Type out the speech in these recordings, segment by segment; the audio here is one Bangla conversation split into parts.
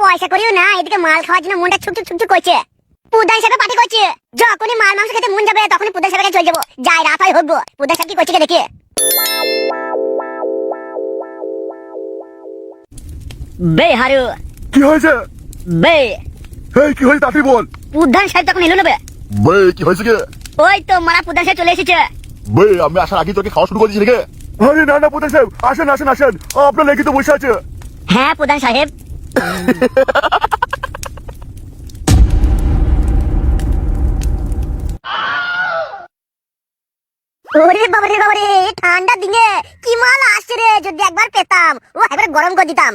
পয়সা করিও না, এদিকে মাল খাওয়ার জন্য মনটা ছুকছুক ছুকছুক করছে। প্রধান সাহেব পার্টি করছে, যখনই মাল মাংস খেতে মন যাবে তখনই প্রধান সাহেবের কাছে চলে যাবো। যাই রাত হয় হোক, প্রধান সাহেব কি করছে দেখে। বে হারু, কি হয়েছে? বে এই কি হয়েছে তাড়াতাড়ি বল। প্রধান সাহেব তখন এলো না বে। বে কি হয়েছে কে? ওই তো মারা প্রধান সাহেব চলে এসেছে। বে আমি আসার আগে তোকে খাওয়া শুরু করে দিয়েছি নাকি? আরে না না প্রধান সাহেব, আসেন আসেন আসেন, আপনার লেগে তো বসে আছে। হ্যাঁ প্রধান সাহেব। ওরে বাবারে বাবারে, ঠান্ডা দিনে কি মাল আসছে রে, যদি একবার পেতাম ও একবার গরম করে দিতাম।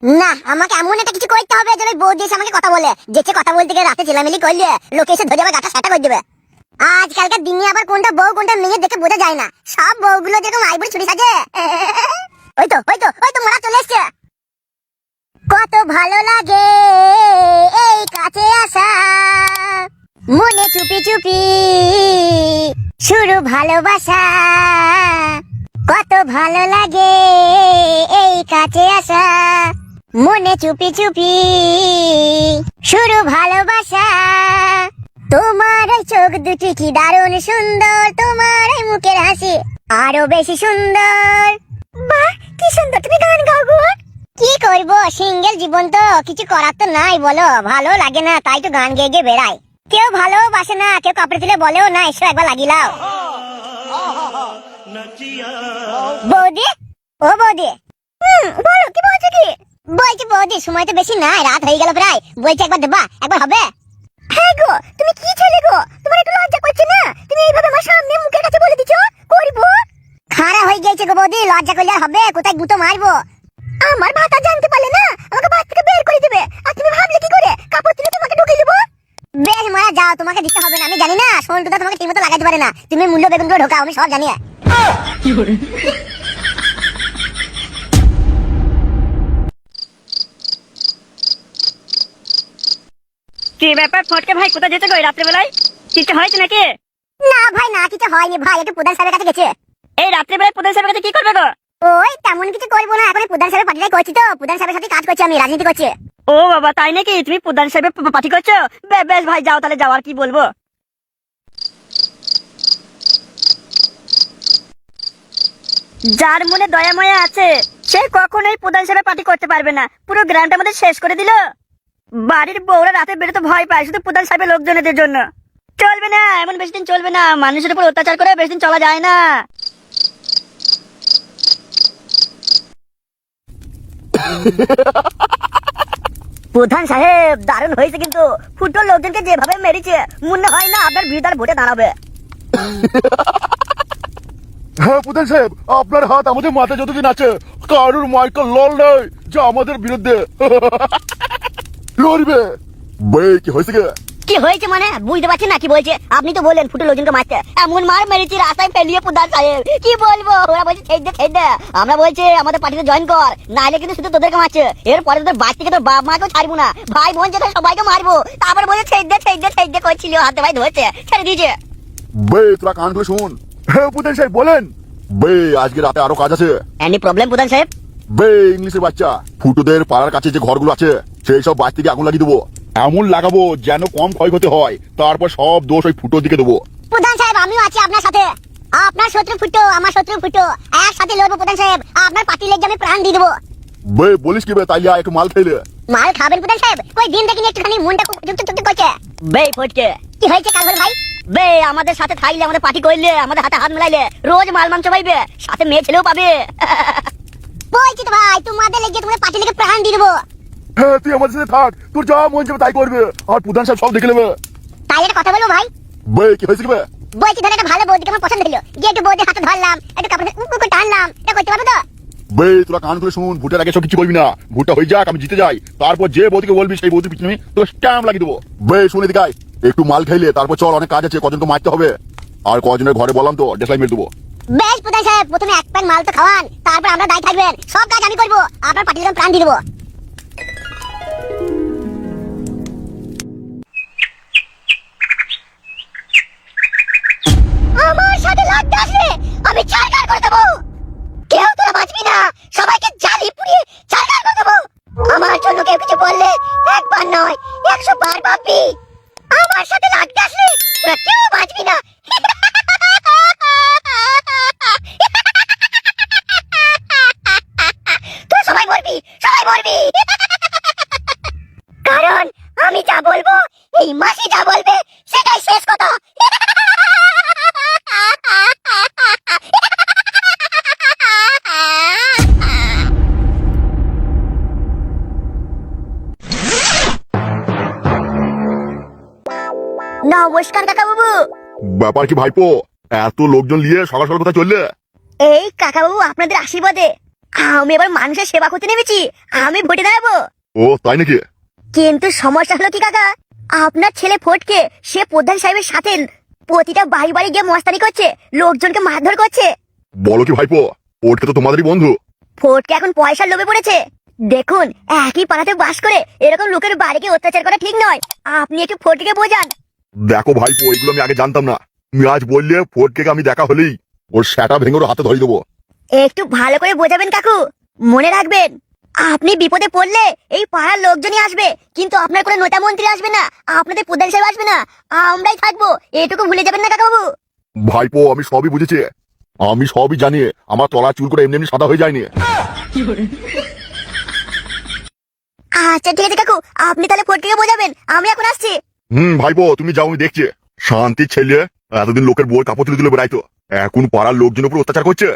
না, আমাকে এমন একটা কিছু করতে হবে যেন বৌদি এসে আমাকে কথা বলে, যেচে কথা বলতে গিয়ে রাতে চিলামিলি করলে লোকে এসে ধরে আবার গাটা সেটা করে দেবে। আজকালকার দিনে আবার কোনটা বউ কোনটা মেয়ে দেখে বোঝা যায় না, সব বউগুলো যেরকম আইবুড়ি ছুরি সাজে। ওই তো ওই তো ওই তো মারা চলে এসছে। কত ভালো লাগে এই কাছে আসা, মনে চুপি চুপি শুরু ভালোবাসা। কত ভালো লাগে এই কাছে আসা, মনে চুপি চুপি শুরু ভালোবাসা। তোমার ওই চোখ দুটি কি দারুণ সুন্দর, তোমার ওই মুখের হাসি আরো বেশি সুন্দর। বাহ কি সুন্দর তুমি গান গাও গো। কি করবো, সিঙ্গেল জীবন তো, কিছু করার তো নাই বলো, ভালো লাগে না তাই তো গান গেয়ে গিয়ে বেড়াই। কেউ ভালোবাসে না, কেউ কাপড়ে তুলে বলেও না এসো একবার লাগিলাও। বৌদি, ও বৌদি। বলো কি বলছো কি? বলছি বৌদি সময় তো বেশি নাই, রাত হয়ে গেল প্রায়, বলছি একবার দেবা, একবার হবে। হ্যাঁ গো, তুমি কি ছেলে গো, তোমার একটু লজ্জা করছে না? তুমি এইভাবে আমার সামনে মুখের কাছে বলে দিছো করবো। খাড়া হয়ে গেছে গো বৌদি, লজ্জা করলে আর হবে, কোথায় গুতো মারবো। আমার ভাতা জানতে পারলে না আমাকে বাড়ি থেকে বের করে দিবে, আর তুমি ভাবলে কি করে কাপড় তুলে তোমাকে ঢুকে দেবো। বেশ মারা যাও, তোমাকে দিতে হবে না, আমি জানি না সোনটুদা তোমাকে ঠিকমতো লাগাতে পারে না, তুমি মূল্য বেগুনগুলো ঢোকাও, আমি সব জানি। কি ব্যাপার ফটকে ভাই, কোথায় যেতে গো রাত্রে বেলায়? কিছু হয়েছে নাকি? না ভাই না, কিছু হয়নি ভাই, একটু প্রধান সাহেবের কাছে গেছে। এই রাত্রে বেলায় প্রধান সাহেবের কাছে কি করবে গো? ওই তেমন কিছু করবো না, এখন প্রধান সাহেবের পার্টিটাই করছি তো, প্রধান সাহেবের সাথে কাজ করছি, আমি রাজনীতি করছি। ও বাবা তাই নাকি, তুমি প্রধান সাহেবের পার্টি করছো? বেশ ভাই যাও তাহলে, যাও আর কি বলবো। যার মনে দয়া ময়া আছে সে কখনোই প্রধান সাহেবের পার্টি করতে পারবে না, পুরো গ্রামটা আমাদের শেষ করে দিল। বাড়ির বউরা রাতে বেরোতে ভয় পায় শুধু প্রধান সাহেবের লোকজনের জন্য। চলবে না, এমন বেশি দিন চলবে না, মানুষের উপর অত্যাচার করে বেশি দিন চলা যায় না। প্রধান সাহেব দারুণ হয়েছে কিন্তু, ফুটোর লোকজনকে যেভাবে মেরেছে মনে হয় না আপনার বিরুদ্ধে ভোটে দাঁড়াবে। হ্যাঁ প্রধান সাহেব, আপনার হাত আমাদের মাথায় যতদিন আছে কারুর মাইকেল লল নেই যে আমাদের বিরুদ্ধে লড়বে। বে কি হয়েছে কে? কি হয়েছে মানে বুঝতে পারছি না কি বলছে। আপনি তো বললেন ফুটো লোকজনকে মারতে, এমন মার মেরেছি রাস্তায় ফেলিয়ে প্রধান সাহেব, কি বলবো। ওরা বলছে ছেড়ে দে ছেড়ে দে, আমরা বলছি আমাদের পার্টিতে জয়েন কর, নাইলে কিন্তু শুধু তোদেরকে মারছে, এরপরে তোদের বাড়ি থেকে তোর বাপ মাকেও ছাড়বো না, ভাই বোন যেটা সবাইকে মারবো। তারপরে বলছে ছেড়ে দে ছেড়ে দে ছেড়ে দে করছিল, হাতে ভাই ধরেছে ছেড়ে দিয়েছে। বে তোরা কান খুলে শুন। হ্যাঁ প্রধান সাহেব বলেন। বে আজকে রাতে আরো কাজ আছে। এনি প্রবলেম প্রধান সাহেব? বে ইংলিশের বাচ্চা, ফুটোদের পাড়ার কাছে যে ঘরগুলো আছে সেই সব বাড়ি থেকে আগুন লাগিয়ে দেবো, এমন লাগাবো যেন কম ক্ষয়ক্ষতি হয়, তারপর সব দোষ ওই ফুটোর দিকে দেবো। প্রধান সাহেব আমিও আছি আপনার সাথে, আপনার শত্রু ফুটো আমার শত্রু ফুটো, একসাথে লড়বো প্রধান সাহেব, আপনার পার্টি লেগে আমি প্রাণ দিয়ে দেবো। বে বলিস কি বে, তাইলে একটু মাল খেলে। মাল খাবেন প্রধান সাহেব? ওই দিন দেখিনি একটুখানি মনটা যুক্ত যুক্ত করছে। বে ফটকে কি হয়েছে কাল ভাই? বে আমাদের সাথে থাকলে, আমাদের পার্টি করলে, আমাদের হাতে হাত মিলাইলে রোজ মাল মাংস পাইবে, সাথে মেয়ে ছেলেও পাবে। বলছি তো ভাই তোমাদের লেগে তোমাদের পার্টি লেগে প্রাণ দিয়ে দেবো। হ্যাঁ তুই আমাদের সাথে থাক, তোর যা মন যাবে তাই করবে, আর প্রধান সাহেব সব দেখে নেবে। তাই একটা কথা বলবো ভাই? বে কি হয়েছে কি বে? বলছি ধর একটা ভালো বৌদিকে আমার পছন্দ হলো, গিয়ে একটু বৌদির হাতে ধরলাম, একটু কাপড়ে উকুকে টানলাম, এটা করতে পারবো তো? বে তোরা কান খুলে শুন, ভোটের আগে সব কিছু করবি না, ভোটটা হয়ে যাক আমি জিতে যাই, তারপর যে বৌদিকে বলবি সেই বৌদির পিছনে তোর স্ট্যাম্প লাগিয়ে দেবো। বে শুনে দিকাই, একটু মাল খাইলে তারপর চল, অনেক কাজ আছে, কজনকে মারতে হবে, আর কজনের ঘরে বললাম তো ডেসলাই মেরে দেবো। বেশ প্রধান সাহেব, প্রথমে এক প্যান মাল তো খাওয়ান, তারপর আমরা দায়ী থাকবেন, সব কাজ আমি করবো, আপনার পার্টি লেগে প্রাণ দিয়ে দেবো। আমার সাথে লাগতে আসলে আমি চারকার করে দেবো, কেউ তোরা বাঁচবি না, সবাইকে জালি পুড়িয়ে চারকার করে দেবো। আমার জন্য কেউ কিছু বললে একবার নয় 100 বার ভাববি। আমার সাথে লাগতে আসলে তোরা কেউ বাঁচবি না। তোরা সবাই মরবি, সবাই মরবি। কারণ আমি যা বলবো, এই মাসি যা বলবে সেটাই শেষ কথা। নমস্কার কাকা বাবু। ব্যাপার কি ভাইপো, এত লোকজন নিয়ে সকাল সকাল কোথায় চললে? এই কাকা বাবু, আপনাদের আশীর্বাদে আমি এবার মানুষের সেবা করতে নেমেছি। আমি ভোটে দাঁড়াবো। ও তাই নাকি? কিন্তু সমস্যা হলো কি কাকা, আপনার ছেলে ফটকে সে প্রধান সাহেবের সাথে প্রতিটা বাড়ি বাড়ি গিয়ে মস্তানি করছে, লোকজনকে মারধর করছে। বলো কি ভাইপো, ওটা তো তোমাদেরই বন্ধু। ফটকে এখন পয়সার লোভে পড়েছে। দেখুন, একই পাড়াতে বাস করে এরকম লোকের বাড়িকে অত্যাচার করা ঠিক নয়। আপনি একটু ফটকে বোঝান। দেখো ভাইপো, এগুলো আমি আগে জানতাম না। তুমি আজ বললে ফোর্টকে আমি দেখা হলেই ওর সেটা ভেঙে ওর হাতে ধরে দেবো। একটু ভালো করে বোঝাবেন কাকু। মনে রাখবেন, আপনি বিপদে পড়লে এই পাড়ার লোকজনই আসবে, কিন্তু আপনার কোনো নেতা মন্ত্রী আসবে না, আপনাদের প্রধান সাহেব আসবে না, আমরাই থাকবো। এটুকু ভুলে যাবেন না কাকাবাবু। ভাইপো আমি সবই বুঝেছি, আমি সবই জানি। আমার তলা চুল করে এমনি এমনি সাদা হয়ে যায়নি। আচ্ছা ঠিক আছে কাকু, আপনি তাহলে ফটকে বোঝাবেন, আমি এখন আসছি। ভাইপো তুমি যাও, আমি দেখছি। শান্তির ছেলে এতদিন লোকের বই কাপড় তুলে তুলে বেড়াইতো, এখন পাড়ার লোকজনের উপর অত্যাচার করছে।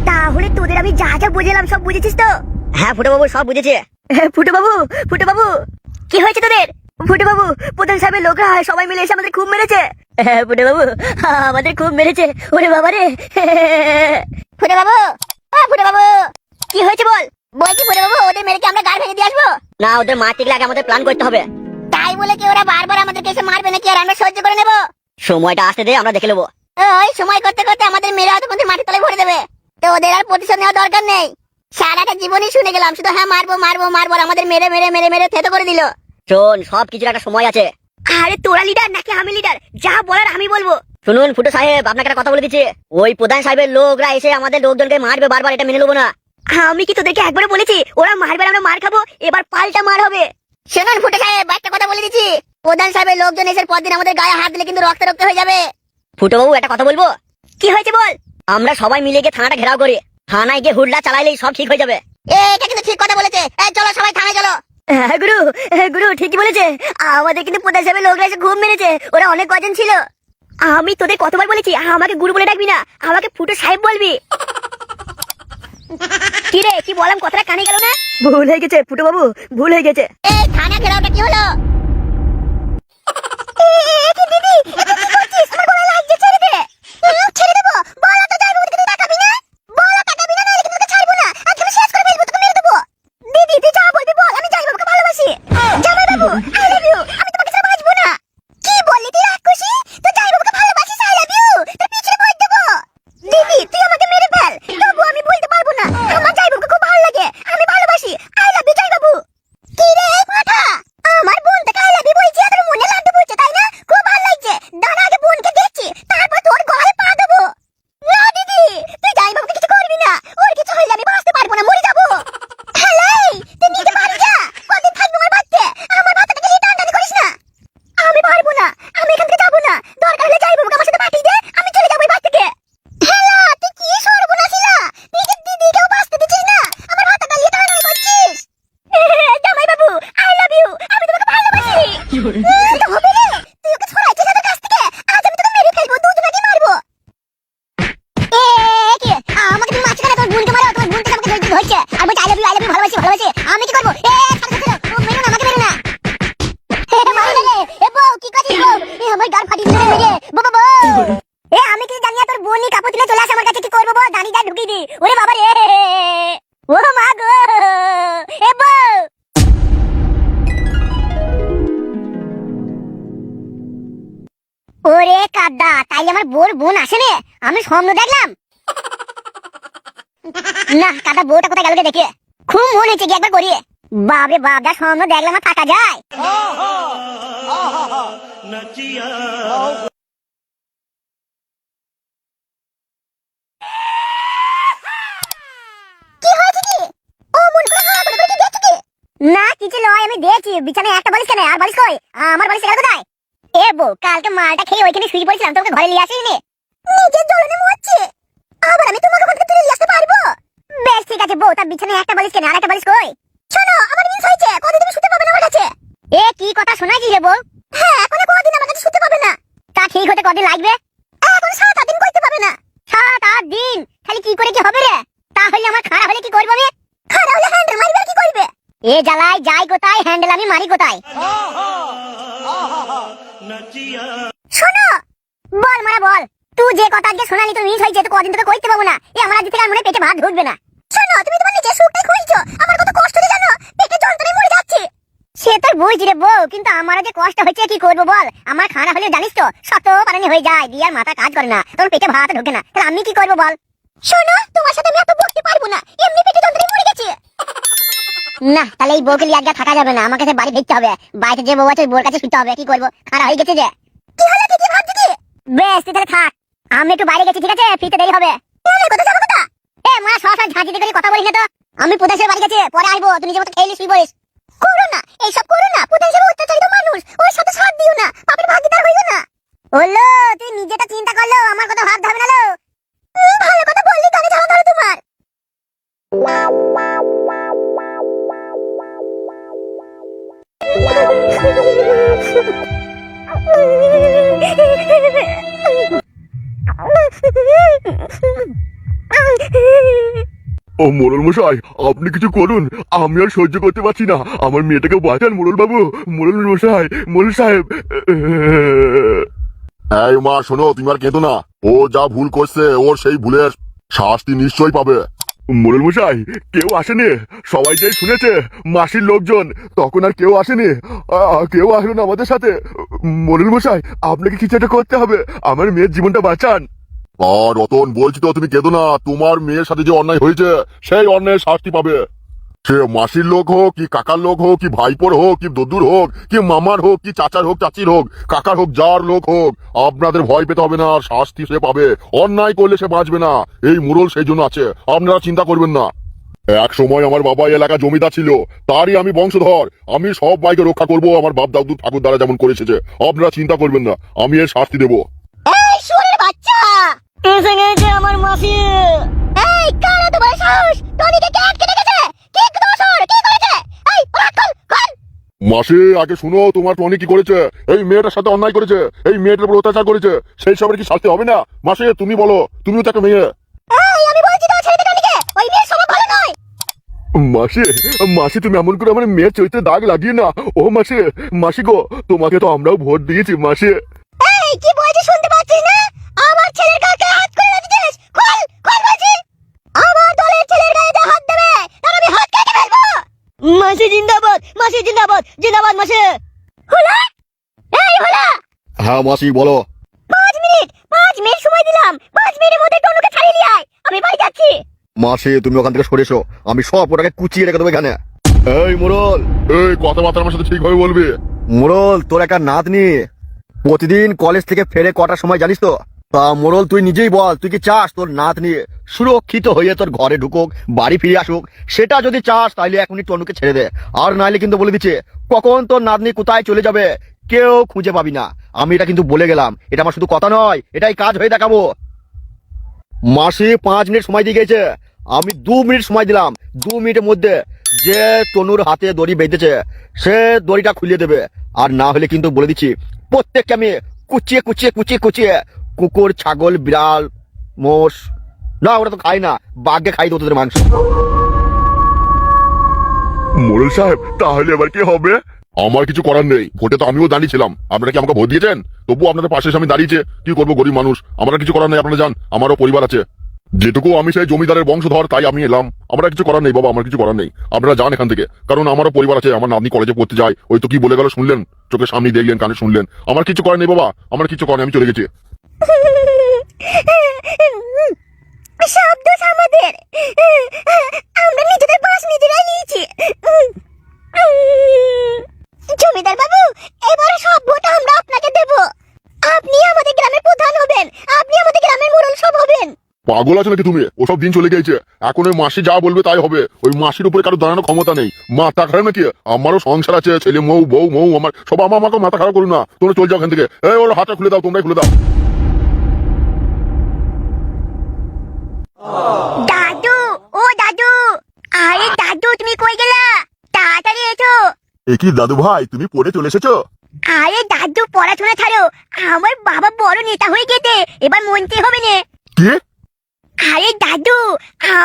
তাহলে তোদের আমি যা যা বুঝলাম সব বুঝেছিস তো? হ্যাঁ ফুটো বাবু, সব বুঝেছে। ফুটো বাবু, ফুটো বাবু, কি হয়েছে তোদের? ফুটো বাবু, প্রধান সাহেবের লোকরা সবাই মিলে এসে আমাদের খুব মেরেছে। ফুটো বাবু, আমাদের খুব মেরেছে। ওরে বাবা রে। ফুটো বাবু, ফুটো বাবু, কি হয়েছে বল। বলছি ফুটো বাবু, ওদের মেরে কি আমরা গাড় ভেঙে দিয়ে আসবো? না, ওদের মার ঠিক লাগে আমাদের প্ল্যান করতে হবে। তাই বলে কি ওরা বারবার আমাদেরকে এসে মারবে নাকি আর আমরা সহ্য করে নেবো? সময়টা আসতে দে, আমরা দেখে নেবো। ওই সময় করতে করতে আমাদের মেরে হয়তো মাটির তলায় ভরে দেবে। তো ওদের আর প্রতিশোধ নেওয়া দরকার নেই। সারাটা জীবনই শুনে গেলাম শুধু হ্যাঁ মারবো মারবো মারবো, আর আমাদের মেরে মেরে মেরে মেরে থেতো করে দিল। শোন, সব কিছুর একটা সময় আছে। আরে তোরা লিডার নাকি আমি লিডার? যা বলার আমি বলবো। শুনুন ফুটো সাহেব, আপনাকে একটা কথা বলে দিচ্ছি। ওই প্রধান সাহেবের লোকরা এসে আমাদের লোকজনকে মারবে বারবার, এটা মেনে নেবো না। আমি কি তোদেরকে একবারে বলেছি ওরা মারবে আমরা মার খাবো? এবার পাল্টা মার হবে। শুনুন ফুটো সাহেব, একটা কথা বলে দিচ্ছি, প্রধান সাহেবের লোকজন এসে পরদিন আমাদের গায়ে হাত দিলে কিন্তু রক্ত রক্ত হয়ে যাবে। ফুটো বাবু, একটা কথা বলবো। কি হয়েছে বল। আমরা সবাই মিলে গিয়ে থানাটা ঘেরাও করি, থানায় গিয়ে হুডলা চালাইলেই সব ঠিক হয়ে যাবে। এটা কিন্তু ঠিক কথা বলেছে। চলো সবাই থানায় চলো। গুরু, গুরু ঠিকই বলেছে। আমাদের কিন্তু প্রধান সাহেবের লোকরা এসে ঘুম মেরেছে, ওরা অনেক কজন ছিল। আমি তোদের কতবার বলেছি আমাকে গুরু বলে ডাকবি না, আমাকে ফুটো সাহেব বলবি। কি রে, কি বললাম কথাটা কানে গেল না? ভুল হয়ে গেছে ফুটো বাবু, ভুল হয়ে গেছে। এই থানা ঘেরাওটা কি হলো? দিদি, কি করছিস? আমার গলা লাগছে, ছেড়ে দে। ছেড়ে দেবো? বলা তো যাইবো, কিন্তু তাকাবি না। বলা তাকাবি না, নাহলে কিন্তু তোকে ছাড়বো না। আজকে আমি শেষ করে ফেলবো, তোকে মেরে দেবো। দিদি তুই যা বলবি বল, আমি যাই বাবুকে ভালোবাসি। জামাই বাবু, আই লাভ ইউ। আমি তোমাকে ছাড়া বাঁচবো না। কি বললি তুই রাক্ষসী? তুই যাই বাবুকে ভালোবাসিস, আই লাভ ইউ। তোর পিছনে ভর দেবো। দিদি তুই আমাকে মেরে ফেল, তবু আমি বলতে পারবো না। আমার যাই বাবুকে খুব ভালো লাগে, আমি ভালোবাসি। আই লাভ ইউ যাই বাবু। কি রে ফাটা, আমার বোনটাকে আই লাভ ইউ বলছি, আর তোর মনে লাড্ডু পড়ছে তাই না? খুব ভালো লাগছে। দাঁড়া আগে বোনকে দেখছি, তারপর তোর গলায় পা দেবো। না দিদি, তুই যাই বাবুকে কিছু করবি না। ওর কিছু হইলে আমি বাঁচতে পারবো না, মরে যাবো। হ্যালো, তুই নিজে বাড়ি যা। কতদিন থাকবি আমার বাড়িতে? আমার ভাতটাকে নিয়ে টানটানি করিস না। আমি পারবো না, আমি এখান থেকে যাবো না। দরকার হলে যাই বাবুকে আমার সাথে পাঠিয়ে দে, আমি চলে যাবো এই বাড়ি থেকে। হ্যালো, তুই কি সর্বনাশীলা, নিজের দিদিকেও বাঁচতে দিচ্ছিস না, আমার ভাতটা নিয়ে টানাটানি করছিস। জামাই বাবু, আই লাভ ইউ, আমি তোমাকে ভালোবাসি। তো হবে রে, তুই ওকে ছড়াইছিস আমার কাছ থেকে। আজ আমি তোকে মেরে ফেলবো, দুজনকে মারবো। কি আমাকে তুমি মারছো কেন? তোমার বোনকে মারো, তোমার বোনকে আমাকে ধরছে আর বলছে আই লাভ ইউ ভালোবাসি ভালোবাসি। আমি কি করবো? ছাড়ো, মেরো না, আমাকে মেরো না। মারো না রে। বউ কি করছিস বউ? আমার গাল ফাটিয়ে দিলে মেরে। বাবা আমি কিছু জানি না, তোর বোনই কাপড় তুলে চলে আসে আমার কাছে, কি করবো বল? দানি যা ঢুকিয়ে দি। ওরে বাবা রে, ও মা গো, বউ। ওরে কাদা, তাই আমার বোন আসেনি? আমি স্বপ্ন দেখলাম। না কাদা, বউটা কোথায় গেল দেখে? খুব মনে হচ্ছে কি একবার করি। বাপরে বাপ, যা স্বপ্ন দেখলাম আর থাকা যায়। কিছু লয় আমি দেখছি, বিছানায় একটা বালিশ কেন, আর বালিশ কই? আমার বালিশ গেল কোথায়? এ বউ, কালকে মালটা খেয়ে ওইখানে শুয়ে পড়েছিলাম, তোকে ঘরে নিয়ে আসিনি। নিজের জ্বলনে মরছে, আবার আমি তোমাকে ঘর থেকে তুলে নিয়ে আসতে পারবো? বেশ ঠিক আছে বউ, তার বিছানায় একটা বালিশ কেন, আর একটা বালিশ কই? শোনো, আমার মিস হয়েছে, কতদিন তুমি শুতে পাবে না আমার কাছে? এ কি কথা শোনাইছিস রে বউ? হ্যাঁ, এখন কতদিন আমার কাছে শুতে পাবে না? তা ঠিক হতে কদিন লাগবে? এখন 7-8 দিন করতে পাবে না। 7-8 দিন? খালি কি করে কি হবে রে? তাহলে আমার খারাপ হলে কি করবো আমি? খারাপ হলে হ্যান্ডেল মারবে, আর কি করবে? এ জ্বালায় যাই কোথায়, হ্যান্ডেল আমি মারি কোথায়? শোনো, বল মারা বল, তুই যে কথা আজকে শোনালি তো মিস হয়েছে, তো কদিন তোকে কইতে পাবো না। এ আমার আজ থেকে আর মনে পেটে ভাত ঢুকবে না। শোনো, তুমি তোমার নিজের সুখটাই খুঁজছো, আমার কত কষ্ট হচ্ছে জানো? পেটে যন্ত্রণায় মরে যাচ্ছে। সে তো বুঝছি রে বউ, কিন্তু আমার যে কষ্ট হচ্ছে কি করবো বল? আমার খানা হলে জানিস তো শত পারানি হয়ে যায়, দিয়ে আর মাথা কাজ করে না, তোর পেটে ভাত ঢোকে না, তাহলে আমি কি করবো বল? শোনো, তোমার সাথে আমি এত বকতে পারবো না, এমনি পেটে যন্ত্রণায় মরে গেছে। না, তাহলে এই বউকে লিয়ে আজকে থাকা যাবে না, আমার কাছে বাড়ি ফিরতে হবে। বাড়িতে যে বউ আছে ওই বউর কাছে শুতে হবে। কি করবো, খারাপ হয়ে গেছে যে। কি হলো, কি ভাবছি কি? বেশ, তুই তাহলে থাক, আমি একটু বাইরে গেছি, ঠিক আছে? ফিরতে দেরি হবে। কোথায় যাবো কথা? এ মা, সরাসরি ঝাঁঝি দিয়ে কথা বলিস না তো। আমি প্রদেশের বাড়ি গেছে, পরে আসবো, তুই নিজের মতো খেয়ে নিস, শুই পড়িস। করো না, এইসব করো না, প্রদেশের অত্যাচারিত মানুষ, ওর সাথে সাথ দিও না, পাপের ভাগিদার হইও না। হলো, তুই নিজেটা চিন্তা করলো, আমার কথা ভাবতে হবে না লো। ভালো কথা বললি, কানে ঝাড়া ধরে তোমার। ও মোড়ল মশাই, আপনি কিছু করুন, আমি আর সহ্য করতে পারছি না। আমার মেয়েটাকে বাঁচান মোড়ল বাবু, মোড়ল মশাই, মোড়ল সাহেব। এই মা শোনো, তুমি আর কেঁদো না। ও যা ভুল করছে, ওর সেই ভুলের শাস্তি নিশ্চয়ই পাবে। মোড়ল মশাই, কেউ আসেনি, সবাই যে শুনেছে মাসির লোকজন, তখন আর কেউ আসেনি। কেউ আসলো না আমাদের সাথে। মোড়ল মশাই, আপনাকে কিছু একটা করতে হবে, আমার মেয়ের জীবনটা বাঁচান। রতন, বলছি তো তুমি কেঁদো না। তোমার মেয়ের সাথে যে অন্যায় হয়েছে, সেই অন্যায়ের শাস্তি পাবে। সে মাসির লোক হোক, কি কাকার লোক হোক, কি ভাইপোর হোক, কি দদ্দুর হোক, কি মামার হোক, কি চাচার হোক, চাচির হোক, কাকার হোক, যার লোক হোক, আপনাদের ভয় পেতে হবে না, আর শাস্তি সে পাবে। অন্যায় করলে সে বাঁচবে না। এই মুরল সেই জন্য আছে, আপনারা চিন্তা করবেন না। এক সময় আমার বাবা এই এলাকা জমিদার ছিল, তারই আমি বংশধর। আমি সব ভাইকে রক্ষা করব, আমার বাপ দাদু ঠাকুর দ্বারা যেমন করেছে। যে আপনারা চিন্তা করবেন না, আমি এর শাস্তি দেবো। এই শুয়োরের বাচ্চা, এসে গেছে আমার মাসি। এই কারা তোমার সাহস? টনিকে কে আটকে রেখেছে? কে তোমার শহর কে করেছে? এই কোন মাসি, আগে শুনো, তোমার টনি কি করেছে? এই মেয়েটার সাথে অন্যায় করেছে, এই মেয়েটার উপর অত্যাচার করেছে, সেই সবের কি শাস্তি হবে না? মাসি, তুমি বলো, তুমিও তো একটা মেয়ে। এই আমি বলছি তো ছেড়ে দে টনিকে, ওই মেয়ের স্বভাব ভালো নয়। মাসি, মাসি, তুমি এমন করে আমার মেয়ের চরিত্রে দাগ লাগিয়ে না। ও মাসি, মাসি গো, তোমাকে তো আমরাও ভোট দিয়েছি মাসি। এই কি বলছিস শুনতে পাচ্ছিস না? আমার ছেলের গায়ে হাত করে রেখেছিস, খোল খোল বলছি। আমার দলের ছেলের গায়ে যে হাত দেবে, তার আমি হাত কেটে ফেলবো। মাসি জিন্দাবাদ, মাসি জিন্দাবাদ, জিন্দাবাদ মাসি। হলা, এই হলা, হ্যাঁ মাসি, বলো। 5 মিনিট সময় দিলাম, 5 মিনিটের মধ্যে টনুকে ছাড়িয়ে নিয়ে আয়, আমি বাড়ি যাচ্ছি। মাসি, তুমি ওখান থেকে সরে এসো, আমি সব ওটাকে কুচিয়ে রেখে দেবো এখানে। এই মোড়ল, এই কথাবার্তা আমার সাথে ঠিকভাবে বলবি। মোড়ল, তোর একটা নাতনি প্রতিদিন কলেজ থেকে ফেরে কটার সময় জানিস তো? তা মোড়ল, তুই নিজেই বল, তুই কি চাস তোর নাতনি সুরক্ষিত হয়ে তোর ঘরে ঢুকুক, বাড়ি ফিরে আসুক? সেটা যদি চাস তাহলে এখনই টনুকে ছেড়ে দে, আর নাইলে কিন্তু বলে দিচ্ছে কখন তোর নাতনি কোথায় চলে যাবে কেউ খুঁজে পাবি না। আমি এটা কিন্তু বলে গেলাম, এটা আমার শুধু কথা নয়, এটাই কাজ হয়ে দেখাবো। মাসি 5 মিনিট সময় দিয়ে গেছে, আমি 2 মিনিট সময় দিলাম। 2 মিনিটের মধ্যে যে তনুর হাতে দড়ি বেঁধেছে সে দড়িটা খুলিয়ে দেবে, আর না হলে কিন্তু বলে দিচ্ছি প্রত্যেককে আমি কুচিয়ে কুচিয়ে কুচিয়ে কুচিয়ে, কুকুর, ছাগল, বিড়াল, মোষ, না ওরা তো খাই না, বাঘকে খাই দেবো তোদের মাংস। মোড়ল সাহেব, তাহলে এবার কি হবে? আমার কিছু করার নেই, ভোটে তো আমিও দাঁড়িয়েছিলাম, আপনারা কি আমাকে ভোট দিয়েছেন? তবুও আপনাদের পাশে এসে আমি দাঁড়িয়েছে, কি করবো, গরিব মানুষ, আমার কিছু করার নেই। আপনারা যান, আমারও পরিবার আছে, যেটুকু আমি সেই জমিদারের বংশধর তাই আমি এলাম। আমরা কিছু করার নেই বাবা, আমার কিছু করার নেই, আপনারা যান এখান থেকে, কারণ আমারও পরিবার আছে। আমার নাতনি কলেজে পড়তে যায়, ওই তো কি বলে গেল শুনলেন, চোখের সামনে দেখলেন, কানে শুনলেন। আমার কিছু করার নেই বাবা, আমার কিছু করার নেই, আমি চলে গেছি। সব দোষ আমাদের, আমরা নিজেদের বাস নিজেরাই নিয়েছি। জমিদার বাবু, এবারে সব ভোট আমরা আপনাকে দেব। আপনি আমাদের গ্রামের প্রধান হবেন, আপনি আমাদের গ্রামের মোড়ল সব হবেন। পাগল আছে নাকি তুমি? ওসব দিন চলে গেছে। এখন ওই মাসি যা বলবে তাই হবে। ওই মাসির উপরে কারো দাঁড়ানোর ক্ষমতা নেই। মাথা খারাপ নাকি? আমারও সংসার আছে, ছেলে বউ মৌ আমার সব। আমাকে মাথা খারাপ করুন না। তোমরা চল যাও এখান থেকে। এই ওর হাতটা খুলে দাও, তোমরাই খুলে দাও। দাদু, ও দাদু, আরে দাদু তুমি কই গেলা? তাড়াতাড়ি এসো। এ কি দাদু ভাই, তুমি পড়ে চলে এসেছো? আরে দাদু পড়াশোনা ছাড়ো, আমার বাবা বড় নেতা হয়ে গেছে, এবার মন্ত্রী হবে না। কি? আরে দাদু,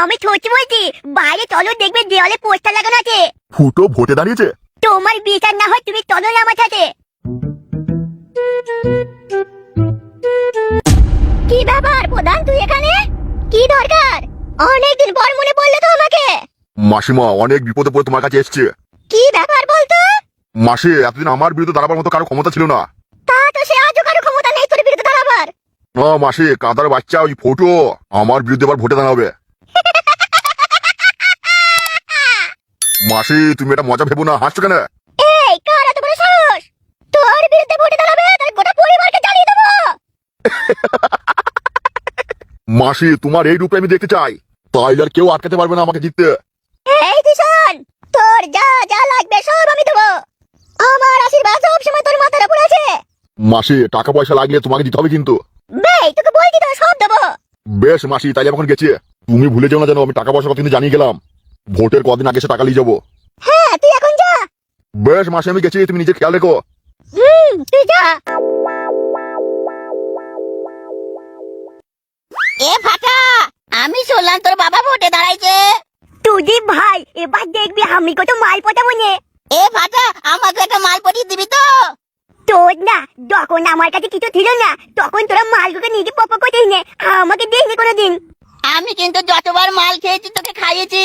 আমি সত্যি বলছি, বাইরে চলো দেখবে দেওয়ালে পোস্টার লাগানো আছে। ফুটো ভোটে দাঁড়িয়েছে? তোমার বিচার না হয় তুমি চলো না আমার সাথে। কি ব্যাপার প্রধান, তুই এখানে কি দরকার? অনেকদিন পর মনে পড়লো তো আমাকে। মাসিমা অনেক বিপদে পড়ে তোমার কাছে এসছে। কি ব্যাপার বলতো? মাসি, এতদিন আমার বিরুদ্ধে দাঁড়াবার মতো কারো ক্ষমতা ছিল না। তা তো সে আজও কারো ক্ষমতা নেই তোর বিরুদ্ধে দাঁড়াবার। না মাসি, কাদার বাচ্চা ওই ফটো আমার বিরুদ্ধে আবার ভোটে দাঁড়াবে। মাসি তুমি এটা মজা ভেবো না, হাসছো কেন? এই কার এত বড় সাহস তোর বিরুদ্ধে ভোটে দাঁড়াবে? তার গোটা পরিবারকে জ্বালিয়ে দেবো। মাসি তোমার এই রূপে আমি দেখতে চাই, তাইলে আর কেউ আটকাতে পারবে না আমাকে জিততে। এই কিষান, তোর যা যা লাগবে সব আমি দেবো। আমার আশীর্বাদ সব সময় তোর মাথার উপর আছে। মাসি টাকা পয়সা লাগলে তোমাকে দিতে হবে কিন্তু। বেই তোকে বলছি তো সব দেবো। বেশ মাসি, তাইলে এখন গেছি। তুমি ভুলে যাও না যেন আমি টাকা পয়সা কথা কিন্তু জানিয়ে গেলাম। ভোটের কদিন আগে সে টাকা নিয়ে যাবো। হ্যাঁ তুই এখন যা। বেশ মাসি, আমি গেছি, তুমি নিজে খেয়াল রেখো। তুই যা। এ ফাটা, আমি শুনলাম তোর বাবা ভোটে দাঁড়াইছে। তুই ভাই এবার দেখবি আমি কত মাল পটাবো নে। এ ফাটা, আমাকে একটা মাল পটিয়ে দিবি তো? তোর না, যখন আমার কাছে কিছু ছিল না তখন তোরা মালগুলোকে নিজে পপ করতেই নে, আমাকে দেখলি কোনোদিন? আমি কিন্তু যতবার মাল খেয়েছি তোকে খাইয়েছি।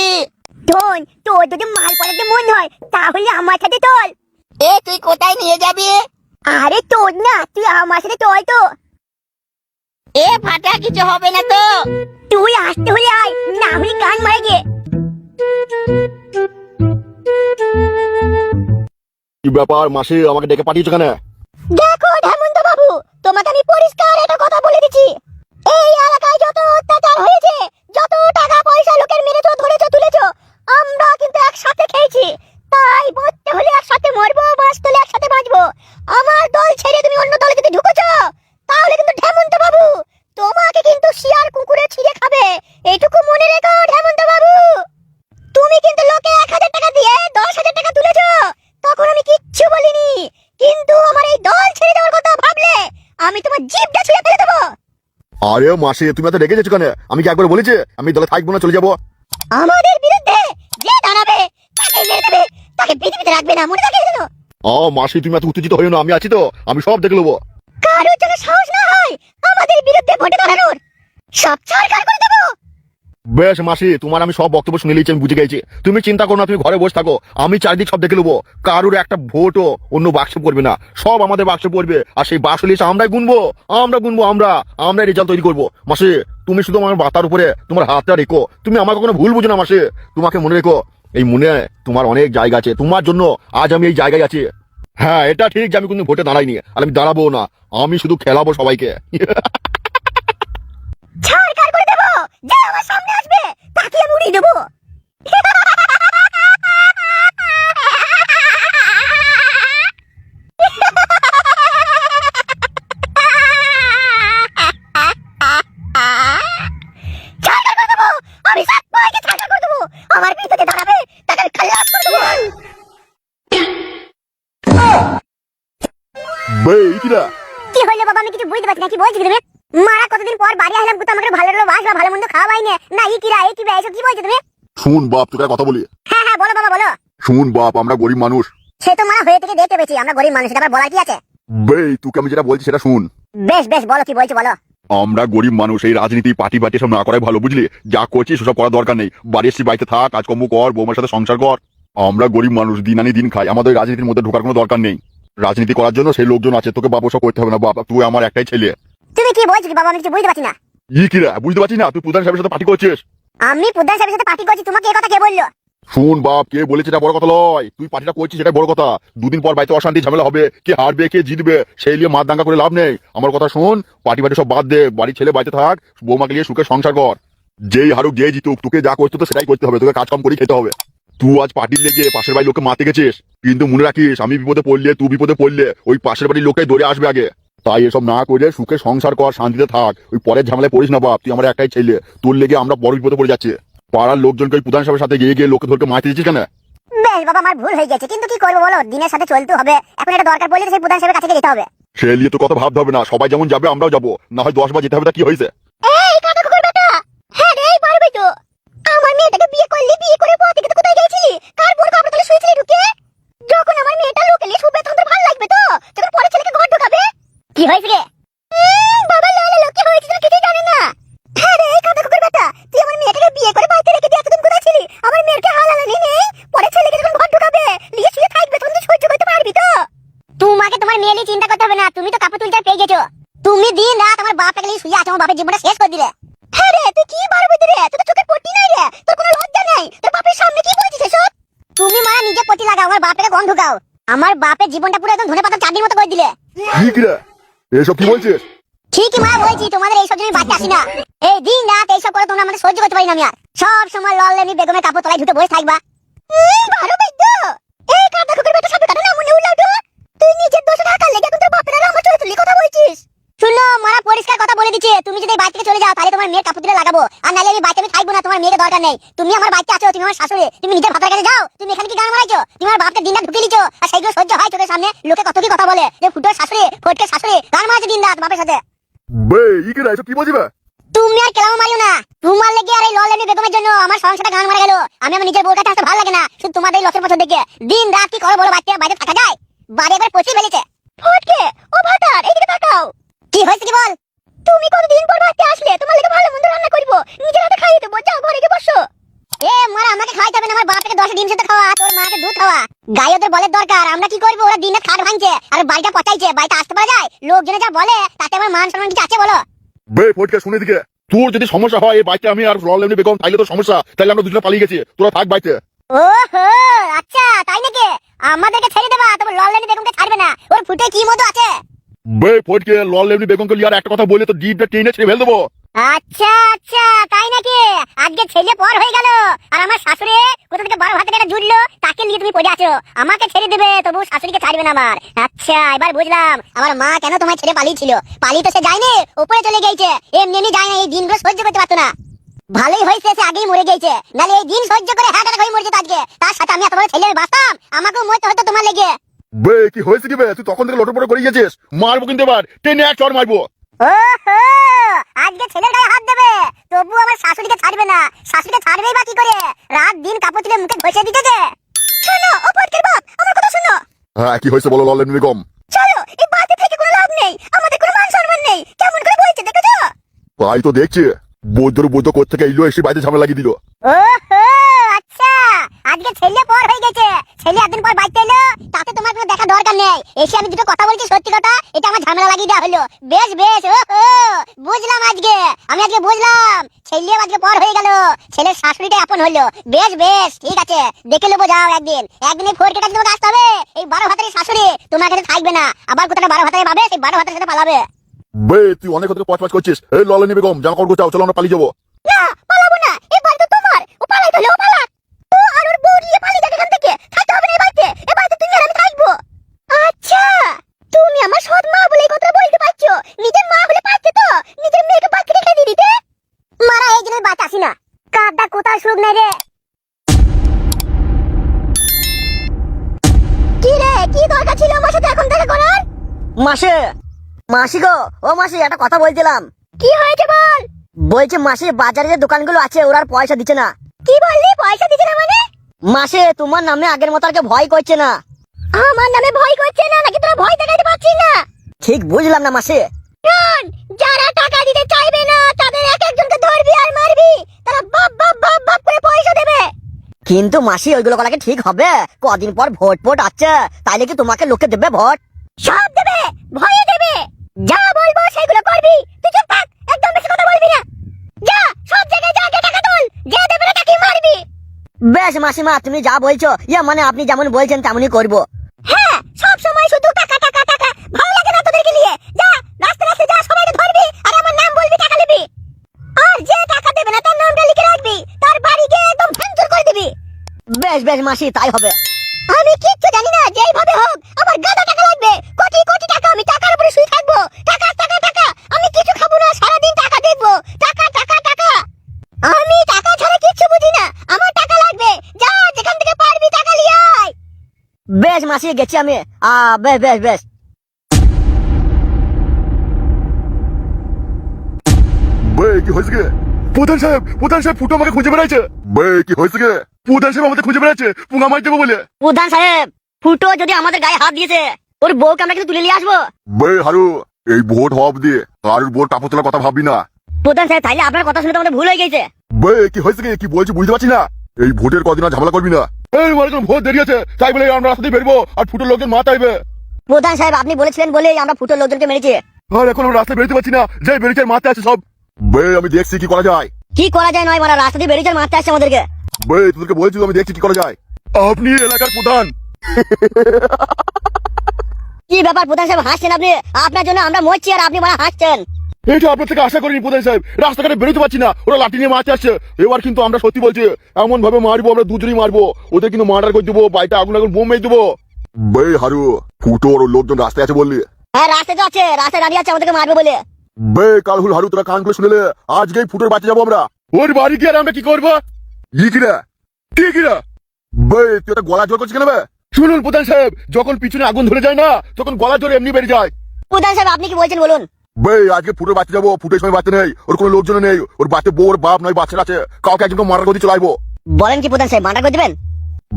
তোর তোর যদি মাল পটাতে মন হয় তাহলে আমার সাথে চল। এ তুই কোথায় নিয়ে যাবি? আরে তোর না, তুই আমার সাথে চল তো। এ ফাটা, কিছু হবে না তো? তুই আসতে হলে আয়, না হলে গান মারে গে। কি ব্যাপার মাসি, আমাকে ডেকে পাঠিয়েছো কেন? দেখো হেমন্ত বাবু, তোমাকে আমি পরিষ্কার একটা কথা বলে দিচ্ছি। এই এলাকায় যত অত্যাচার হয়েছে, যত টাকা পয়সা লোকের মেরেছো ধরেছো তুলেছো, আমরা কিন্তু একসাথে খেয়েছি। তাই মরতে হলে একসাথে মরবো, বাঁচতে হলে একসাথে বাঁচবো। আমার দল ছেড়ে তুমি অন্য দলে যদি ঢুকেছো তাহলে কিন্তু হেমন্ত বাবু তোমাকে কিন্তু শিয়াল কুকুরে ছিঁড়ে খাবে। এইটুকু মনে রেখো হেমন্ত বাবু। তুমি কিন্তু লোকে 1000 টাকা দিয়ে 10,000 টাকা তুলেছো, তখন আমি কিচ্ছু বলিনি, কিন্তু আমার এই দল ছেড়ে দেওয়ার কথা ভাবলে আমি তোমার জিভটা ছিঁড়ে ফেলে দেবো। আরে মাসি তুমি এত রেগে যাচ্ছ কেন? আমি কি একবার বলেছি আমি দলে থাকবো না, চলে যাবো? আমাদের বিরুদ্ধে যে দাঁড়াবে তাকে মেরে দেবে, তাকে পৃথিবীতে রাখবে না, মনে থাকে যেন। মাসি তুমি এত উত্তেজিত হইও না, আমি আছি তো, আমি সব দেখে নেবো। কারোর যেন সাহস না হয় আমাদের বিরুদ্ধে ভোটে দাঁড়ানোর, সব ছাড়খাড় করে দেবো। বেশ মাসি, তোমার আমি সব বক্তব্য শুনে নিয়েছি, আমি বুঝে গেছি। তুমি চিন্তা করো না, তুমি ঘরে বসে থাকো, আমি চারিদিক সব দেখে নেবো। কারোর একটা ভোটও অন্য বাক্সে পড়বে না, সব আমাদের বাক্সে পড়বে। আর সেই বাক্স লিস্ট আমরাই গুনবো, আমরা রেজাল্ট তৈরি করবো। মাসি তুমি শুধু আমার বাতার উপরে তোমার হাতটা রেখো, তুমি আমার কখনো ভুল বুঝো না মাসি। তোমাকে মনে রেখো, এই মনে তোমার অনেক জায়গা আছে, তোমার জন্য আজ আমি এই জায়গায় আছি। হ্যাঁ এটা ঠিক যে আমি কোনো ভোটে দাঁড়াইনি, আর আমি দাঁড়াবো না, আমি শুধু খেলাবো সবাইকে। ছাড়খাড় করে দেবো, যে আমার সামনে আসবে তাকে আমি উড়িয়ে দেবো। ছাড়খাড় করে দেবো, আমি সবাইকে ছাড়খাড় করে দেবো। আমার বিরুদ্ধে দাঁড়াবে তাকে আমি খালাস করে দেবো। কি হইলো বাবা, আমি কিছু বুঝতে পারছি না, কি বলছি তুমি? মারা কতদিন পর বাড়ি আসলাম, তো আমাকে ভালো ভালো বাসবা, ভালো মন্দ খাওয়াই না ই কিরা এই কি এসব কি বলছো তুমি? শুন বাপ, তোকে কথা বলি। হ্যাঁ হ্যাঁ বলো বাবা বলো। শুন বাপ, আমরা গরিব মানুষ। সে তো মারা হয়ে থেকে দেখতে পেয়েছি, আমরা গরিব মানুষ, এটা আবার বলার কি আছে? তোকে আমি যেটা বলছি সেটা শুন। বেশ বেশ বলো, কি বলছো বলো। আমরা গরিব মানুষ, এই রাজনীতি পার্টি পার্টি সব না করাই ভালো, বুঝলি? যা করছিস সেসব করার দরকার নেই। বাড়ি এসছি, বাড়িতে থাক, কাজকর্ম কর, বৌমার সাথে সংসার কর। আমরা গরিব মানুষ, দিন আনি দিন খাই, আমাদের রাজনীতির মধ্যে ঢোকার কোনো দরকার নেই। রাজনীতি করার জন্য সেই লোকজন আছে, তোকে বাবা সব করতে হবে না। বাবা তুই আমার একটাই ছেলে। তুমি কি বলছো কি বাবা, আমি কিছু বুঝতে পারছি না। কিরা বুঝতে পারছি না? তুই প্রধান সাহেবের সাথে পার্টি করছিস। আমি প্রধান সাহেবের সাথে পার্টি করছি, তোমাকে এই কথা কে বললো? শুন বাপ, কে বলেছে এটা বড় কথা লয়, তুই পার্টিটা করছিস সেটা বড় কথা। দুদিন পর বাড়িতে অশান্তি ঝামেলা হবে, কে হারবে কে জিতবে সেই নিয়ে মার দাঙ্গা করে লাভ নেই। আমার কথা শুন, পার্টি বাড়ি সব বাদ দে, বাড়ির ছেলে বাড়িতে থাক, বৌমাকে নিয়ে সুখে সংসার কর। যেই হারুক যেই জিতুক, তোকে যা করতে তো সেটাই করতে হবে, তোকে কাজ কাম করে খেতে হবে। তুই আজ পার্টির লেগে পাশের বাড়ির লোককে মারতে গেছিস, কিন্তু মনে রাখিস আমি বিপদে পড়লে, তুই বিপদে পড়লে ওই পাশের বাড়ির লোকটাই দৌড়ে আসবে আগে। তাই এসব না করে সুখে সংসার কর, শান্তিতে থাক, ওই পরের ঝামেলায় পড়িস না বাপ। তুই আমার একটাই ছেলে, তোর লেগে আমরা বড় বিপদে পড়ে যাচ্ছি। পাড়ার লোকজনকে ওই প্রধান সাহেবের সাথে গিয়ে গিয়ে লোককে ধরকে মারতে দিচ্ছিস কেন? বেশ বাবা, আমার ভুল হয়ে গেছে, কিন্তু কি করবো বলো, দিনের সাথে চলতে হবে। এখন এটা দরকার পড়লে তো সেই প্রধান সাহেবের কাছে যেতে হবে। সে নিয়ে তো কথা ভাবতে হবে না, সবাই যেমন যাবে আমরাও যাবো, না হয় 10 বার যেতে হবে, তা কি হয়েছে? এই কাকা কুকুর বেটা, হ্যাঁ রে, এই পারবে তো। আমার মেয়েটাকে বিয়ে করলি, বিয়ে করে পর থেকে তো কোথায় গেছিলি? কার বোর কাপড় তলে শুয়েছিলি ঢুকে? যখন আমার মেয়েটা লোকে নিয়ে শুবে তখন তোর ভালো লাগবে তো, যখন পরে ছেলেকে ঘর ঢোকাবে। কি হয়েছে রে? বাবা লালা লোকে হয়েছে তো কিছুই জানে না। হ্যাঁ রে, এই কাকা কুকুর বেটা, তুই আমার মেয়েটাকে বিয়ে করে বাড়িতে রেখে দিয়ে এতদিন কোথায় ছিলি? আমার মেয়েকে হালালানি নেই, পরে ছেলেকে যখন ঘর ঢোকাবে নিয়ে শুয়ে থাকবে তখন তুই সহ্য করতে পারবি তো? তোমাকে তোমার মেয়ে নিয়ে চিন্তা করতে হবে না, তুমি তো কাপড় তুলতে পেয়ে গেছো। তুমি দিন রাত আমার বাপটাকে নিয়ে শুয়ে আছো, আমার বাপের জীবনটা শেষ করে দিলে। হ্যাঁ রে, তুই কি পারবি রে? তোর তো চোখে পট্টি নাই রে, তোর কোনো লজ্জা নাই, তোর বাপের সামনে কি বলছিস এসব? তুমি মারা নিজে পট্টি লাগাও, আমার বাপটাকে গন্ধ ঢুকাও। আমার বাপের জীবনটা পুরো একদম ধনেপাতার চাটনির মতো করে দিলে। ঠিক রে, এসব কি বলছিস? ঠিকই মা বলছি, তোমাদের এইসব জন্য বাচ্চা আসি না। এই দিন রাত এইসব করে তোমরা আমাদের সহ্য করতে পারি না। আমি আর সব সময় লল্লেমি বেগমের কাপড় তলায় ঢুকে বসে থাকবা। ভালো বৈদ্য, এই কাটা কুকুর বেটা সাপে কাটা না মনে উল্লাও তো। তুই নিজের দোষ ঢাকার লেগে এখন তোর বাপের আর আমার চলে তুলি কথা বলছিস। শুনো, মারা পরিষ্কার কথা বলে দিচ্ছে, তুমি যদি এই বাড়ি থেকে চলে যাও তাহলে তোমার মেয়ের কাপড় তুলে লাগাবো, আর নাহলে আমি বাড়িতে আমি থাকবো না। তোমার মেয়েকে দরকার নেই, তুমি আমার বাড়িতে আছো, তুমি আমার শাশুড়ি, তুমি নিজের ভাতের কাছে যাও। তুমি এখানে কি গান মারাইছো? তুমি আমার বাপকে দিন রাত ঢুকে দিচ্ছ, আর সেইগুলো সহ্য হয় চোখের সামনে? লোকে কত কি কথা বলে যে ফুটোর শাশুড়ি, ফটকে শাশুড়ি গান মারাচ্ছে দিন রাত বাপের সাথে। বে ই কি রে, এসব কি বলছিস বে? তুমি আর কেলামো মারিও না, তোমার লেগে আর এই ললেমি বেগমের জন্য আমার সংসারটা গান মারা গেল। আমি আমার নিজের বউর কাছে আসতে ভালো লাগে না, শুধু তোমাদের এই লসের পছন্দ দেখে। দিন রাত কি করো বলো, বাচ্চা বাইরে থাকা যায়? বাড়ি একবার পচে ফেলেছে। ফটকে ও ভাতার এইদিকে তাকাও। কি হয়েছে কি বল? তুমি কতদিন পর বাড়িতে আসলে, তোমার লেগে ভালো মন্দ রান্না করবো, নিজের হাতে খাইয়ে দেবো, যাও ঘরে গিয়ে বসো। এ মারা, আমাকে খাইতে হবে না, আমার বাপকে 10 ডিম সেদ্ধ খাওয়া, তোর মাকে দুধ খাওয়া। গায়ে ওদের বলের দরকার, আমরা কি করবো? ওরা দিনে খাট ভাঙছে আর বাড়িটা পচাইছে, বাড়িতে আসতে পারা যায়? লোকজনে যা বলে তাতে আমার মান সম্মান কিছু আছে বলো? বে ফটকে, শুনে দিকে, তোর যদি সমস্যা হয় এই বাচ্চা আমি আর রলেমনি বেগম তাইলে তো সমস্যা, তাইলে আমরা দুজনে পালিয়ে গেছি, তোরা থাক বাড়িতে। ওহো, আচ্ছা তাই নাকি? আমাদেরকে ছেড়ে দেবা, তবে ললেনি বেগমকে ছাড়বে না। ওর ফুটে কি মতো আছে? বে ফটকে, রলেমনি বেগমকে লিয়ার একটা কথা বলে তো জিভটা টেনে ছেড়ে ফেল দেবো। আচ্ছা আচ্ছা তাই নাকি? আজকে ছেলে পর হয়ে গেল, আর আমার শাশুড়ি কোথা থেকে 12 হাতে টাকা জুড়লো, তাকে নিয়ে তুমি পড়ে আছো। আমাকে ছেড়ে দেবে, তবু শাশুড়িকে ছাড়বে না আমার। আচ্ছা এবার বুঝলাম আমার মা কেন তোমায় ছেড়ে পালিয়েছিল। পালিয়ে তো সে যায়নি, উপরে চলে গেছে, এমনি এমনি যায় না, এই দিনগুলো সহ্য করতে পারতো না। ভালোই হয়েছে সে আগেই মরে গেছে, নাহলে এই দিন সহ্য করে হ্যাঁ হয়ে মরে যেত আজকে। তার সাথে আমি এত বড় ছেলে বাঁচতাম, আমাকেও মরতে হতো তোমার লেগে। বে কি হয়েছে কি বে, তুই তখন থেকে লটর পটর করে গেছিস, মারবো কিন্তু এবার টেনে এক চড় মারবো। ওহো, আজকে ছেলের গায়ে হাত দেবে, তবু আমার শাশুড়িকে ছাড়বে না। শাশুড়িকে ছাড়বেই বা কি করে? রাত দিন কাপড় তুলে মুখে ঘষে দিতেছে। শোনো ও ফটকের বাপ, আমার কথা শোনো। হ্যাঁ কি হয়েছে বলো রলেমনি বেগম? চলো, এই বাড়িতে থেকে কোনো লাভ নেই, আমাদের কোনো মান সম্মান নেই। কেমন করে বলছে দেখেছো? তাই তো দেখছি, বৈদ্য কোথা থেকে এলো, এসে বাড়িতে ঝামেলা লাগিয়ে দিল। ওহো, আচ্ছা আজকে ছেলে পর হয়ে গেছে, ছেলে একদিন পর বাড়িতে এলো, তাতে তোমার কোনো দেখা দরকার নেই। এসে আমি দুটো কথা বলছি সত্যি কথা, এটা আমার ঝামেলা লাগিয়ে দেওয়া হলো। বেশ বেশ, ওহো বুঝলাম আজকে, আমি আজকে বুঝলাম ছেলে আজকে পর হয়ে গেল, ছেলের শাশুড়িটা আপন হলো। বেশ বেশ ঠিক আছে, দেখে নেবো, যাও একদিন। একদিন এই ফোরকেটা তোমাকে আসতে হবে, এই 12 ভাতারের শাশুড়ি তোমার কাছে থাকবে না। আবার কোথাটা 12 ভাতারে পাবে, সেই 12 ভাতারের সাথে পালাবে। বে তুই অনেক কথা পচ করছিস। এই রলেমনি বেগম জামা কাপড় চাও, চলো আমরা পালিয়ে যাবো। না পালাবো না, এই বাড়ি তো তোমার, ও পালাই তাহলে ও পালাক। ও আর ওর বউ নিয়ে পালিয়ে যাক এখান থেকে, থাকতে হবে না এই বাড়িতে। এই বাড়িতে তুমি আর আমি থাকবো। আচ্ছা তুমি আমার সৎ মা বলে এই কথা বলতে পারছো, নিজের মা হলে পারতে তো নিজের মেয়েকে বাড়িতে রেখে দিয়ে দিতে। মারা এই জন্য বাচ্চা আসি না, কাদা কোথাও সুখ নেই রে। কি রে, কি দরকার ছিল আমার সাথে এখন দেখা করার? মাসে, মাসি গো, ও মাসি একটা কথা বলছিলাম। কি হয়েছে বল। বলছি মাসি, বাজারে যে দোকানগুলো আছে ওরা আর পয়সা দিচ্ছে না। কি বললি, পয়সা দিচ্ছে না মানে? মাসে তোমার নামে আগের মতো আর কেউ ভয় করছে না। আমার নামে ভয় করছে না নাকি তোরা ভয় দেখাতে পারছিস না? ঠিক বুঝলাম না মাসি। শোন, যারা টাকা দিতে চাইবে না তাদের এক একজনকে ধরবি আর মারবি, তারা বাপ বাপ বাপ বাপ করে পয়সা দেবে। কিন্তু মাসি ওইগুলো করা কি ঠিক হবে? কদিন পর ভোট আছে, তাইলে কি তোমাকে লোকে দেবে ভোট? সব দেবে, ভয়ে দেবে। যা বলবো সেগুলো করবি, তুই চুপ থাক, একদম বেশি কথা বলবি না। যা সব জায়গায় যা, টাকা তোল, যে দেবে না তাকে মারবি। বেশ মাসিমা, তুমি যা বলছো ইয়া মানে আপনি যেমন বলছেন তেমনই করবো। হ্যাঁ, সব সময় শুধু টাকা টাকা টাকা, ভালো লাগে না তোদেরকে নিয়ে। যা রাস্তা রাস্তা যা, সবাইকে ধরবি আর আমার নাম বলবি, টাকা নিবি। আর যে টাকা দেবে না তার নামটা লিখে রাখবি, তার বাড়ি গিয়ে একদম ভাঙচুর করে দিবি। বেশ বেশ মাসি, তাই হবে। আমি কিচ্ছু জানি না, যেইভাবে হোক আমার গাদা টাকা লাগবে, কোটি কোটি টাকা। আমি টাকার উপরে শুয়ে থাকবো, টাকা টাকা টাকা। আমি কিছু খাবো না, সারাদিন টাকা দেখবো, টাকা টাকা টাকা। আমি টাকা ছাড়া কিচ্ছু বুঝি না, আমার টাকা লাগবে। যা যেখান থেকে পারবি টাকা নিয়ে আয়। বেশ মাসি, গেছি আমি। বেশ বেশ বেশ। বে কি হয়েছে গে? প্রধান সাহেব ফুটো আমাকে খুঁজে বেড়াইছে। বে কি হয়েছে গে? প্রধান সাহেব আমাদের খুঁজে বেড়াচ্ছে পুঙ্গা মার দেবো বলে। প্রধান সাহেব, ফুটো যদি আমাদের গায়ে হাত দিয়েছে, ওর বউকে আমরা কিন্তু তুলে নিয়ে আসবো। বে হারু, এই ভোট হব দিয়ে কারোর ভোট টাপো তোলার কথা ভাববি না। প্রধান সাহেব, তাইলে আপনার কথা শুনে তো আমাদের ভুল হয়ে গেছে। বে কি হয়েছে গে? কি বলছি বুঝতে পারছি না। এই ভোটের কদিন আর ঝামেলা করবি না। এই মার ভোট দেরি আছে, তাই বলে আমরা রাস্তা দিয়ে বেরবো আর ফুটোর লোকজন মাথা আইবে। প্রধান সাহেব, আপনি বলেছিলেন বলেই আমরা ফুটোর লোকজনকে মেরেছি। আর এখন আমরা রাস্তায় বেরোতে পারছি না, যে বেরিয়েছে মাথা আছে সব। বে আমি দেখছি কি করা যায়। কি করা যায় নয়, মারা রাস্তা দিয়ে বেরিয়েছে, মারতে আসছে আমাদেরকে। বে তোদেরকে বলছি, আমি দেখছি কি করা যায়। আপনি এলাকার প্রধান। কি ব্যাপার প্রধান সাহেব, হাসছেন আপনি? আপনার জন্য আমরা মরছি আর আপনি মারা হাসছেন। এটা আপনার থেকে আশা করিনি প্রধান সাহেব। রাস্তাঘাটে বেরোতে পারছি না, ওরা লাঠি নিয়ে মারতে আসছে। এবার কিন্তু আমরা সত্যি বলছি, এমন ভাবে মারবো, আমরা দুজনেই মারবো। ওদের কিন্তু মার্ডার করে দেবো, বাড়িতে আগুন আগুন বোম মেরে দেবো। বে হারু, ফুটো ওর লোকজন রাস্তায় আছে বললি। হ্যাঁ, রাস্তায় তো আছে, রাস্তায় দাঁড়িয়ে আছে আমাদেরকে মারবে বলে। বে কালহুল হারু, তোরা কান খুলে শুনেলে আজকেই ফুটোর বাড়িতে যাবো আমরা। ওর বাড়ি গিয়ে আর আমরা কি করবো? ই কিরা কি কিরা? বে তুই একটা গলা জোর করছিস কেন বে? শুনুন প্রধান সাহেব, যখন পিছনে আগুন ধরে যায় না, তখন গলা জোর এমনি বেড়ে যায়। প্রধান সাহেব, আপনি কি বলছেন বলুন। বে আজকে ফুটোর বাড়িতে যাবো, ফুটোর সময় বাড়িতে নেই, ওর কোনো লোকজন নেই। ওর বাড়িতে বউ, ওর বাপ নয় বাচ্চা আছে, কাউকে একজনকে মার্ডার করে চলে আসবো। বলেন কি প্রধান সাহেব, মার্ডার করে দেবেন?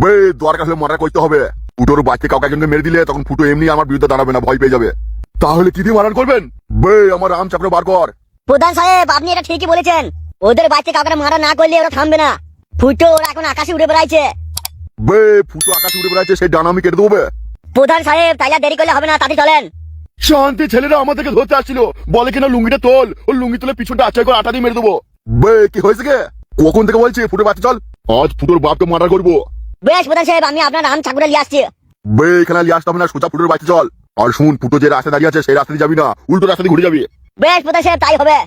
বে দরকার হলে মার্ডার করতে হবে। ফুটোর বাড়িতে কাউকে একজনকে মেরে দিলে তখন ফুটো এমনি আমার বিরুদ্ধে দাঁড়াবে না, ভয় পেয়ে যাবে। তাহলে কি দিয়ে মার্ডার করবেন? বে আমার আম চাপড়ে বার কর। প্রধান সাহেব, আপনি এটা ঠিকই বলেছেন। ওদের বাচ্চা কাউকে মারা না করলে ওরা থামবে না। ফুটো ওরা এখন আকাশে উড়ে বেড়াইছে। বে ফুটো আকাশে উড়ে বেড়াচ্ছে, সেই ডানা আমি কেটে দেবো বে। প্রধান সাহেব, তাইলে দেরি করলে হবে না, তাড়াতাড়ি চলেন। শান্তি ছেলেরা আমাদেরকে ধরতে আসছিল, বলে কিনা লুঙ্গিটা তোল, ওর লুঙ্গি তুলে পিছনটা আচ্ছাই করে আটা দিয়ে মেরে দেবো। বে কি হয়েছে গে? কখন থেকে বলছি ফুটোর বাচ্চা চল, আজ ফুটোর বাপকে মার্ডার করবো। বেশ প্রধান সাহেব, আমি আপনার আম ঠাকুরে নিয়ে আসছি। বে এখানে নিয়ে আসতে হবে না, সোজা ফুটোর বাচ্চা চল। আর শুন, ফুটো যে রাস্তা দাঁড়িয়ে আছে সেই রাস্তা দিয়ে যাবি না, উল্টো রাস্তা দিয়ে ঘুরে যাবি। বেশ প্রধান সাহেব, তাই হবে।